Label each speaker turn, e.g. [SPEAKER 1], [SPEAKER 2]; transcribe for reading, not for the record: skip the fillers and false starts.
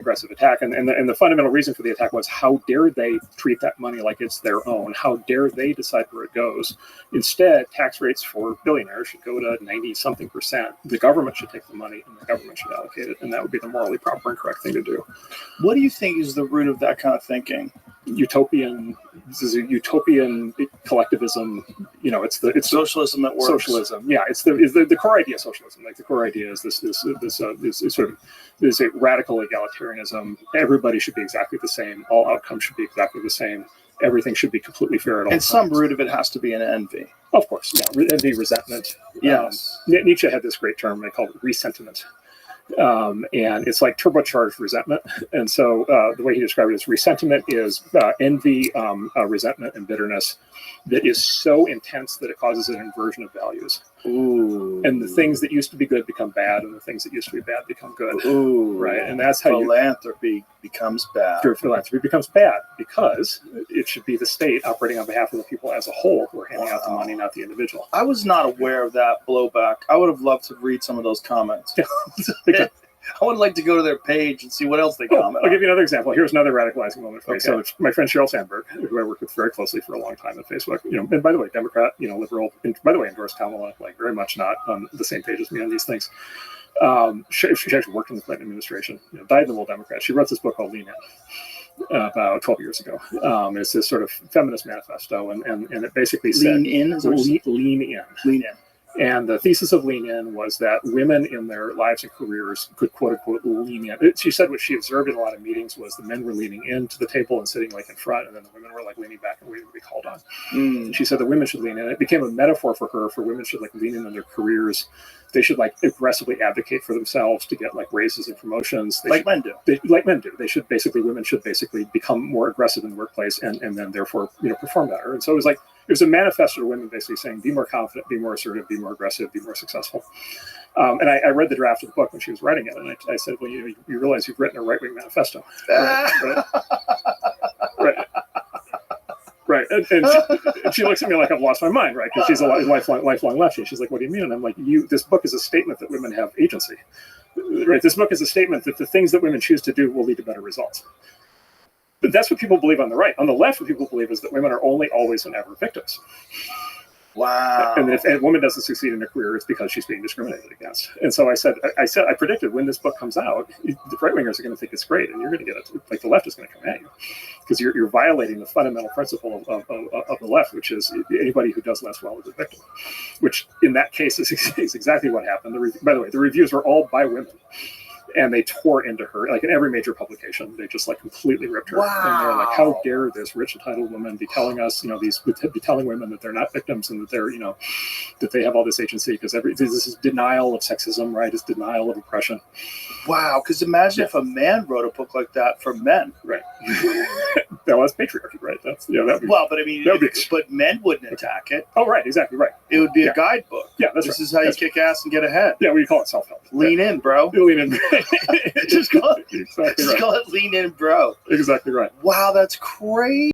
[SPEAKER 1] aggressive attack. And the fundamental reason for the attack was, how dare they treat that money like it's their own? How dare they decide where it goes? Instead, tax rates for billionaires should go to 90-something%. The government should take the money and the government should allocate it. And that would be the morally proper and correct thing to do.
[SPEAKER 2] What do you think is the root of that kind of thinking?
[SPEAKER 1] This is a utopian collectivism. It's
[SPEAKER 2] socialism that works.
[SPEAKER 1] Socialism, yeah. It's the core idea of socialism. Like, the core idea is this sort of a radical egalitarianism. Everybody should be exactly the same. All outcomes should be exactly the same. Everything should be completely fair at all times.
[SPEAKER 2] And some root of it has to be an envy.
[SPEAKER 1] Of course, yeah. Envy, resentment.
[SPEAKER 2] Yes.
[SPEAKER 1] Nietzsche had this great term they called it resentiment. And it's like turbocharged resentment. And so the way he described it is, resentment is envy, resentment, and bitterness that is so intense that it causes an inversion of values.
[SPEAKER 2] Ooh.
[SPEAKER 1] And the things that used to be good become bad, and the things that used to be bad become good.
[SPEAKER 2] Ooh.
[SPEAKER 1] Right. And that's how
[SPEAKER 2] philanthropy becomes bad.
[SPEAKER 1] Philanthropy becomes bad because it should be the state operating on behalf of the people as a whole who are handing out the money, not the individual.
[SPEAKER 2] I was not aware of that blowback. I would have loved to read some of those comments. I would like to go to their page and see what else they comment.
[SPEAKER 1] I'll give you another example. Here's another radicalizing moment for me. So my friend Sheryl Sandberg, who I worked with very closely for a long time on Facebook, and by the way, Democrat, liberal, and by the way, endorsed Kamala, like very much not on the same page as me on these things. She actually worked in the Clinton administration, died in the Democrat. She wrote this book called Lean In about 12 years ago. It's this sort of feminist manifesto, and it basically said...
[SPEAKER 2] Lean In?
[SPEAKER 1] Lean In.
[SPEAKER 2] Lean In.
[SPEAKER 1] And the thesis of Lean In was that women in their lives and careers could, quote unquote, lean in. She said what she observed in a lot of meetings was the men were leaning into the table and sitting like in front, and then the women were like leaning back and waiting to be called on. And she said the women should lean in. It became a metaphor for her, for women should like lean in their careers. They should like aggressively advocate for themselves to get like raises and promotions. Men do. Women should basically become more aggressive in the workplace and then therefore, perform better. And so it was a manifesto of women basically saying, be more confident, be more assertive, be more aggressive, be more successful. And I read the draft of the book when she was writing it, and I said, well, you realize you've written a right-wing manifesto. Right. And she looks at me like I've lost my mind, right? Because she's a lifelong lefty. She's like, what do you mean? And I'm like, this book is a statement that women have agency. Right. This book is a statement that the things that women choose to do will lead to better results. But that's what people believe on the right. On the left, what people believe is that women are only, always, and ever victims.
[SPEAKER 2] Wow.
[SPEAKER 1] And if a woman doesn't succeed in her career, it's because she's being discriminated against. And so I predicted when this book comes out, the right-wingers are going to think it's great, and you're going to get it. Like, the left is going to come at you because you're violating the fundamental principle of the left, which is anybody who does less well is a victim, which in that case is exactly what happened. By the way, the reviews were all by women. And they tore into her, like in every major publication. They just like completely ripped her.
[SPEAKER 2] Wow.
[SPEAKER 1] And they're like, how dare this rich, entitled woman be telling us, be telling women that they're not victims and that they're, that they have all this agency, because this is denial of sexism, right? It's denial of oppression.
[SPEAKER 2] Wow. Because imagine if a man wrote a book like that for men.
[SPEAKER 1] Right. That's patriarchy, right? That's, that'd be,
[SPEAKER 2] but men wouldn't attack it.
[SPEAKER 1] Oh, right. Exactly. Right.
[SPEAKER 2] It would be a guidebook.
[SPEAKER 1] Yeah.
[SPEAKER 2] This is how you kick ass and get ahead.
[SPEAKER 1] Yeah. We call it self-help.
[SPEAKER 2] Lean in, bro.
[SPEAKER 1] Lean in.
[SPEAKER 2] Just call it Lean In, bro.
[SPEAKER 1] Exactly right.
[SPEAKER 2] Wow, that's crazy.